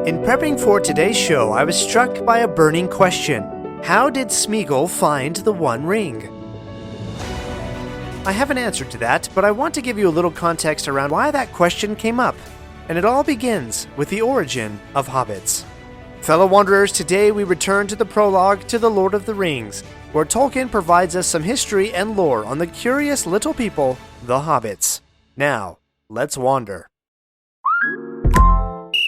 In prepping for today's show, I was struck by a burning question. How did Smeagol find the One Ring? I have an answer to that, but I want to give you a little context around why that question came up. And it all begins with the origin of Hobbits. Fellow Wanderers, today we return to the prologue to The Lord of the Rings, where Tolkien provides us some history and lore on the curious little people, the Hobbits. Now, let's wander.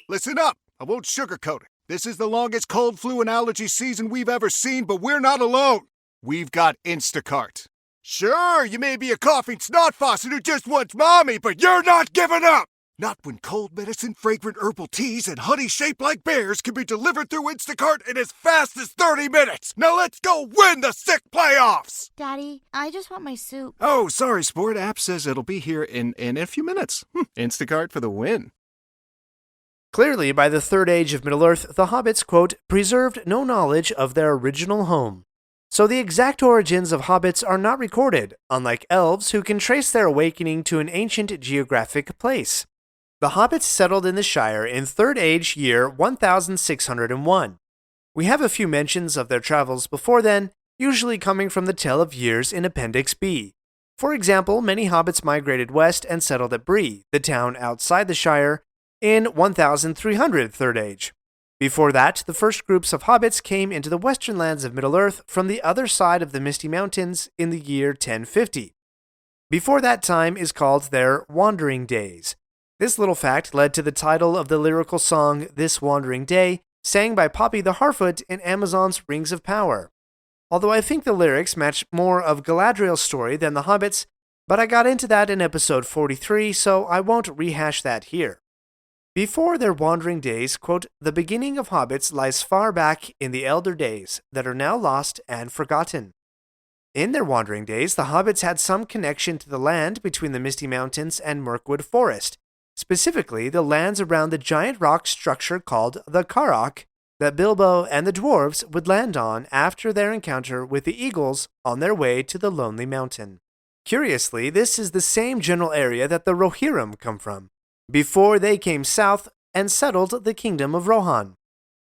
Listen up! I won't sugarcoat it. This is the longest cold, flu, and allergy season we've ever seen, but we're not alone. We've got Instacart. Sure, you may be a coughing snot faucet who just wants mommy, but you're not giving up! Not when cold medicine, fragrant herbal teas, and honey shaped like bears can be delivered through Instacart in as fast as 30 minutes! Now let's go win the sick playoffs! Daddy, I just want my soup. Oh, sorry, Sport. App says it'll be here in a few minutes. Instacart for the win. Clearly, by the Third Age of Middle-earth, the Hobbits, quote, preserved no knowledge of their original home. So the exact origins of Hobbits are not recorded, unlike elves who can trace their awakening to an ancient geographic place. The Hobbits settled in the Shire in Third Age year 1601. We have a few mentions of their travels before then, usually coming from the Tale of Years in Appendix B. For example, many Hobbits migrated west and settled at Bree, the town outside the Shire, in 1300 Third Age. Before that, the first groups of Hobbits came into the western lands of Middle-earth from the other side of the Misty Mountains in the year 1050. Before that time is called their Wandering Days. This little fact led to the title of the lyrical song This Wandering Day, sang by Poppy the Harfoot in Amazon's Rings of Power. Although I think the lyrics match more of Galadriel's story than the Hobbits, but I got into that in episode 43, so I won't rehash that here. Before their wandering days, quote, the beginning of Hobbits lies far back in the elder days that are now lost and forgotten. In their wandering days, the Hobbits had some connection to the land between the Misty Mountains and Mirkwood Forest, specifically the lands around the giant rock structure called the Carrock that Bilbo and the dwarves would land on after their encounter with the Eagles on their way to the Lonely Mountain. Curiously, this is the same general area that the Rohirrim come from, before they came south and settled the kingdom of Rohan.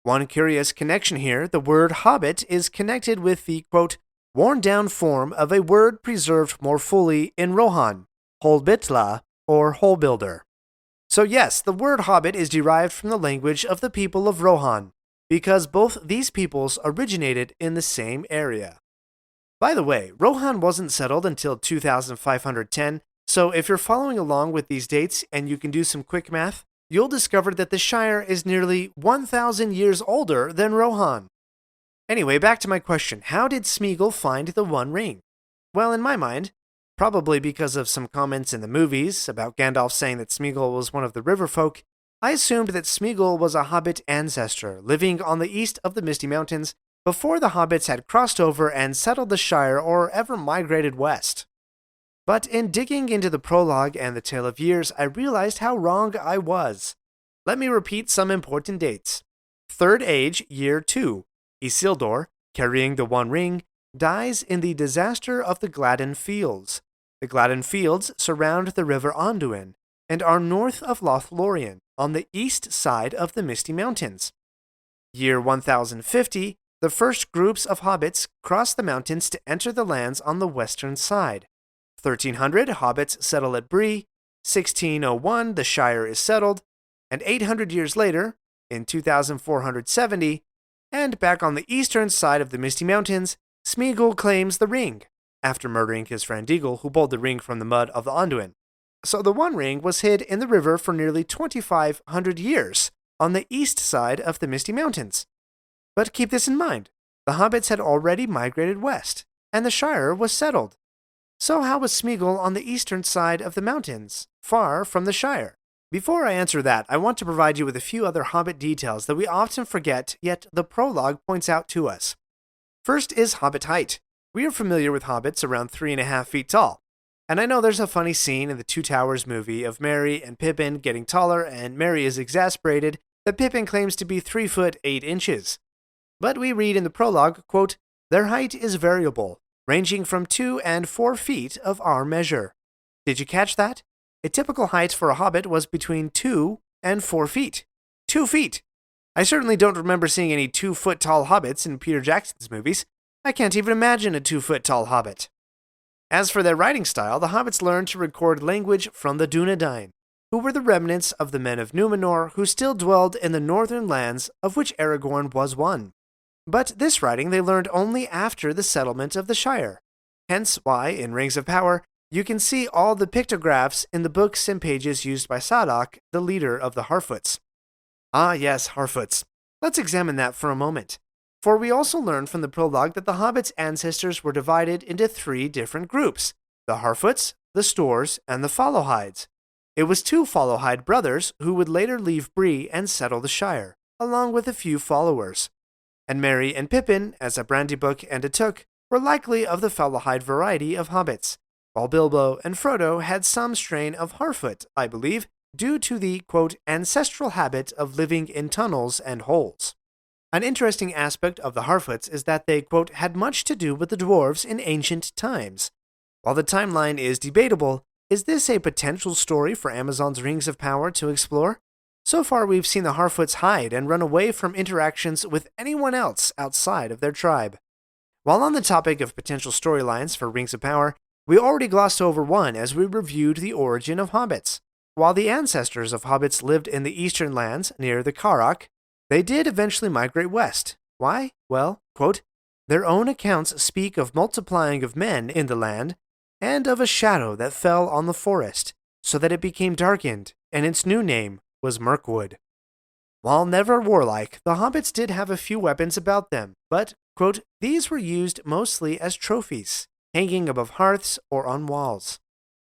One curious connection here, the word hobbit is connected with the, quote, worn-down form of a word preserved more fully in Rohan, holbitla, or hole builder. So yes, the word hobbit is derived from the language of the people of Rohan, because both these peoples originated in the same area. By the way, Rohan wasn't settled until 2510, so if you're following along with these dates and you can do some quick math, you'll discover that the Shire is nearly 1,000 years older than Rohan. Anyway, back to my question. How did Smeagol find the One Ring? Well, in my mind, probably because of some comments in the movies about Gandalf saying that Smeagol was one of the river folk, I assumed that Smeagol was a Hobbit ancestor living on the east of the Misty Mountains before the Hobbits had crossed over and settled the Shire or ever migrated west. But in digging into the prologue and the Tale of Years, I realized how wrong I was. Let me repeat some important dates. Third Age, Year 2. Isildur, carrying the One Ring, dies in the disaster of the Gladden Fields. The Gladden Fields surround the river Anduin and are north of Lothlorien, on the east side of the Misty Mountains. Year 1050, the first groups of hobbits cross the mountains to enter the lands on the western side. 1300, hobbits settle at Bree. 1601, the Shire is settled. And 800 years later, in 2470, and back on the eastern side of the Misty Mountains, Smeagol claims the ring, after murdering his friend Eagle, who pulled the ring from the mud of the Anduin. So the One Ring was hid in the river for nearly 2,500 years, on the east side of the Misty Mountains. But keep this in mind, the hobbits had already migrated west, and the Shire was settled. So how was Smeagol on the eastern side of the mountains, far from the Shire? Before I answer that, I want to provide you with a few other Hobbit details that we often forget, yet the prologue points out to us. First is Hobbit height. We are familiar with hobbits around 3.5 feet tall. And I know there's a funny scene in the Two Towers movie of Merry and Pippin getting taller, and Merry is exasperated that Pippin claims to be 3 foot 8 inches. But we read in the prologue, quote, their height is variable, ranging from 2 and 4 feet of our measure. Did you catch that? A typical height for a hobbit was between 2 and 4 feet. 2 feet! I certainly don't remember seeing any 2-foot-tall hobbits in Peter Jackson's movies. I can't even imagine a 2-foot-tall hobbit. As for their writing style, the hobbits learned to record language from the Dunedain, who were the remnants of the men of Numenor who still dwelled in the northern lands, of which Aragorn was one. But this writing they learned only after the settlement of the Shire. Hence why, in Rings of Power, you can see all the pictographs in the books and pages used by Sadok, the leader of the Harfoots. Ah yes, Harfoots. Let's examine that for a moment. For we also learn from the prologue that the Hobbits' ancestors were divided into 3 different groups: the Harfoots, the Stoors, and the Fallohides. It was 2 Fallohide brothers who would later leave Bree and settle the Shire, along with a few followers. And Merry and Pippin, as a Brandybuck and a Took, were likely of the Fallohide variety of hobbits, while Bilbo and Frodo had some strain of Harfoot, I believe, due to the, quote, ancestral habit of living in tunnels and holes. An interesting aspect of the Harfoots is that they, quote, had much to do with the dwarves in ancient times. While the timeline is debatable, is this a potential story for Amazon's Rings of Power to explore? So far we've seen the Harfoots hide and run away from interactions with anyone else outside of their tribe. While on the topic of potential storylines for Rings of Power, we already glossed over one as we reviewed the origin of hobbits. While the ancestors of hobbits lived in the eastern lands near the Karok, they did eventually migrate west. Why? Well, quote, their own accounts speak of multiplying of men in the land, and of a shadow that fell on the forest, so that it became darkened, and its new name was Mirkwood. While never warlike, the hobbits did have a few weapons about them, but, quote, these were used mostly as trophies, hanging above hearths or on walls.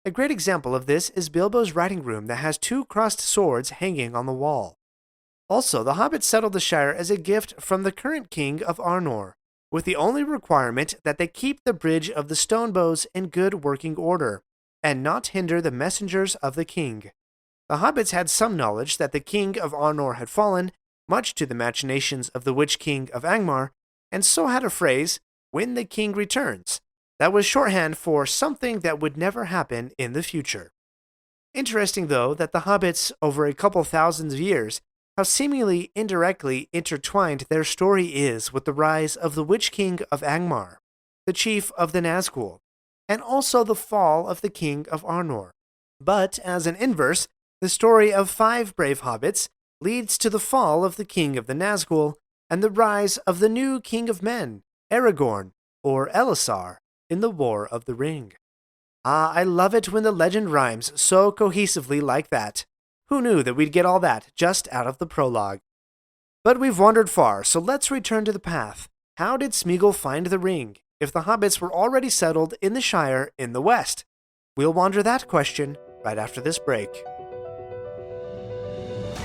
A great example of this is Bilbo's writing room that has 2 crossed swords hanging on the wall. Also, the hobbits settled the Shire as a gift from the current king of Arnor, with the only requirement that they keep the Bridge of the Stonebows in good working order, and not hinder the messengers of the king. The hobbits had some knowledge that the king of Arnor had fallen, much to the machinations of the Witch-King of Angmar, and so had a phrase, when the king returns, that was shorthand for something that would never happen in the future. Interesting, though, that the hobbits, over a couple thousand years, how seemingly indirectly intertwined their story is with the rise of the Witch-King of Angmar, the chief of the Nazgul, and also the fall of the king of Arnor. But, as an inverse, the story of 5 brave hobbits leads to the fall of the king of the Nazgul and the rise of the new king of men, Aragorn, or Elisar, in the War of the Ring. Ah, I love it when the legend rhymes so cohesively like that. Who knew that we'd get all that just out of the prologue? But we've wandered far, so let's return to the path. How did Smeagol find the ring, if the hobbits were already settled in the Shire in the west? We'll wander that question right after this break.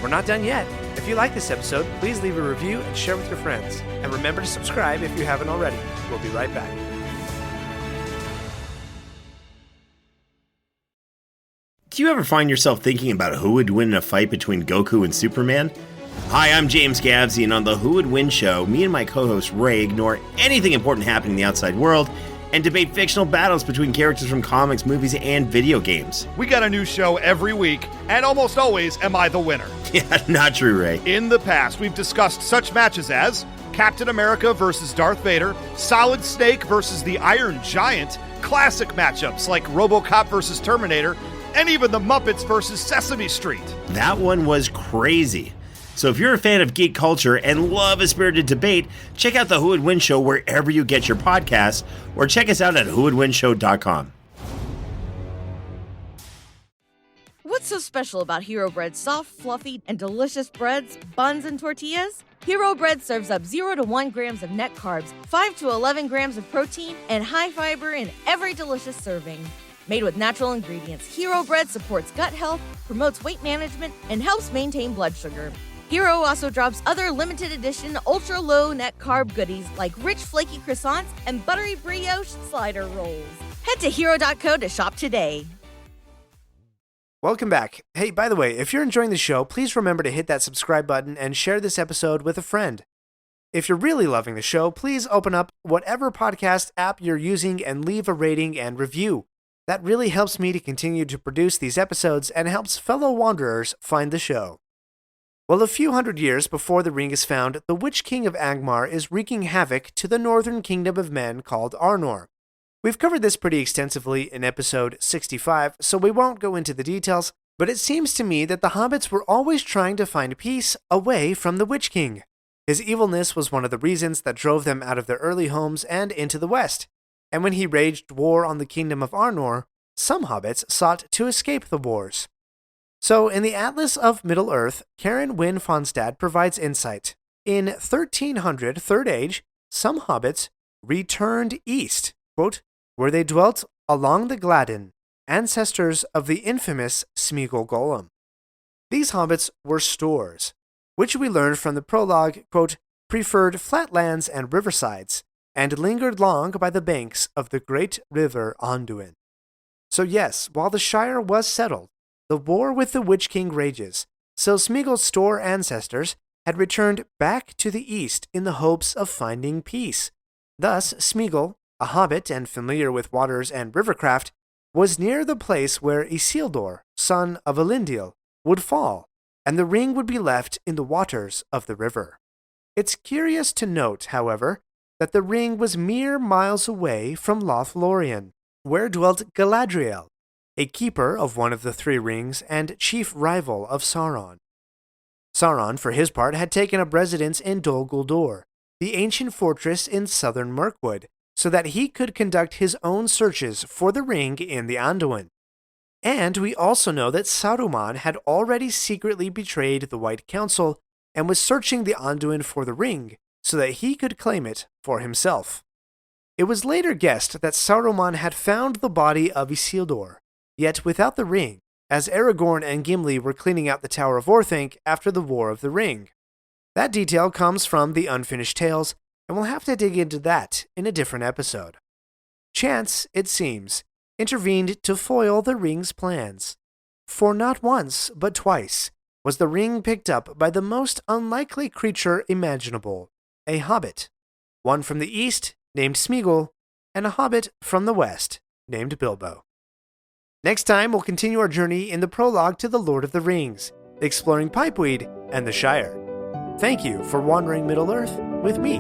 We're not done yet. If you like this episode, please leave a review and share with your friends. And remember to subscribe if you haven't already. We'll be right back. Do you ever find yourself thinking about who would win in a fight between Goku and Superman? Hi, I'm James Gavsey, and on the Who Would Win show, me and my co-host Ray ignore anything important happening in the outside world and debate fictional battles between characters from comics, movies, and video games. We got a new show every week, and almost always am I the winner. Yeah, not true, Ray. In the past, we've discussed such matches as Captain America versus Darth Vader, Solid Snake versus the Iron Giant, classic matchups like RoboCop versus Terminator, and even the Muppets versus Sesame Street. That one was crazy. So if you're a fan of geek culture and love a spirited debate, check out the Who Would Win show wherever you get your podcasts, or check us out at whowouldwinshow.com. What's so special about Hero Bread's soft, fluffy, and delicious breads, buns, and tortillas? Hero Bread serves up 0 to 1 grams of net carbs, 5 to 11 grams of protein, and high fiber in every delicious serving. Made with natural ingredients, Hero Bread supports gut health, promotes weight management, and helps maintain blood sugar. Hero also drops other limited edition ultra-low net carb goodies like rich flaky croissants and buttery brioche slider rolls. Head to hero.co to shop today. Welcome back. Hey, by the way, if you're enjoying the show, please remember to hit that subscribe button and share this episode with a friend. If you're really loving the show, please open up whatever podcast app you're using and leave a rating and review. That really helps me to continue to produce these episodes and helps fellow wanderers find the show. Well, a few hundred years before the ring is found, the Witch-King of Angmar is wreaking havoc to the northern kingdom of men called Arnor. We've covered this pretty extensively in episode 65, so we won't go into the details, but it seems to me that the Hobbits were always trying to find peace away from the Witch-King. His evilness was one of the reasons that drove them out of their early homes and into the west, and when he waged war on the kingdom of Arnor, some Hobbits sought to escape the wars. So, in the Atlas of Middle-earth, Karen Wynne Fonstad provides insight. In 1300 Third Age, some Hobbits returned east, quote, where they dwelt along the Gladden, ancestors of the infamous Smeagol golem. These Hobbits were Stoors, which we learned from the prologue, quote, preferred flatlands and riversides, and lingered long by the banks of the great river Anduin. So yes, while the Shire was settled, the war with the Witch-King rages, so Smeagol's Stoor ancestors had returned back to the east in the hopes of finding peace. Thus, Smeagol, a hobbit and familiar with waters and rivercraft, was near the place where Isildur, son of Elendil, would fall, and the ring would be left in the waters of the river. It's curious to note, however, that the ring was mere miles away from Lothlorien, where dwelt Galadriel, a keeper of one of the three rings and chief rival of Sauron. Sauron, for his part, had taken up residence in Dol Guldur, the ancient fortress in southern Mirkwood, so that he could conduct his own searches for the ring in the Anduin. And we also know that Saruman had already secretly betrayed the White Council and was searching the Anduin for the ring so that he could claim it for himself. It was later guessed that Saruman had found the body of Isildur, yet without the ring, as Aragorn and Gimli were cleaning out the Tower of Orthanc after the War of the Ring. That detail comes from the Unfinished Tales, and we'll have to dig into that in a different episode. Chance, it seems, intervened to foil the ring's plans. For not once, but twice, was the ring picked up by the most unlikely creature imaginable, a hobbit. One from the east, named Smeagol, and a hobbit from the west, named Bilbo. Next time, we'll continue our journey in the prologue to The Lord of the Rings, exploring Pipeweed and the Shire. Thank you for wandering Middle-earth with me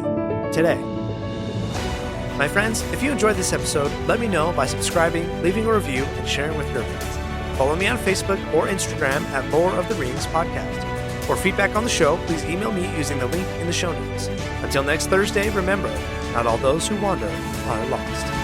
today. My friends, if you enjoyed this episode, let me know by subscribing, leaving a review, and sharing with your friends. Follow me on Facebook or Instagram at Lore of the Rings Podcast. For feedback on the show, please email me using the link in the show notes. Until next Thursday, remember, not all those who wander are lost.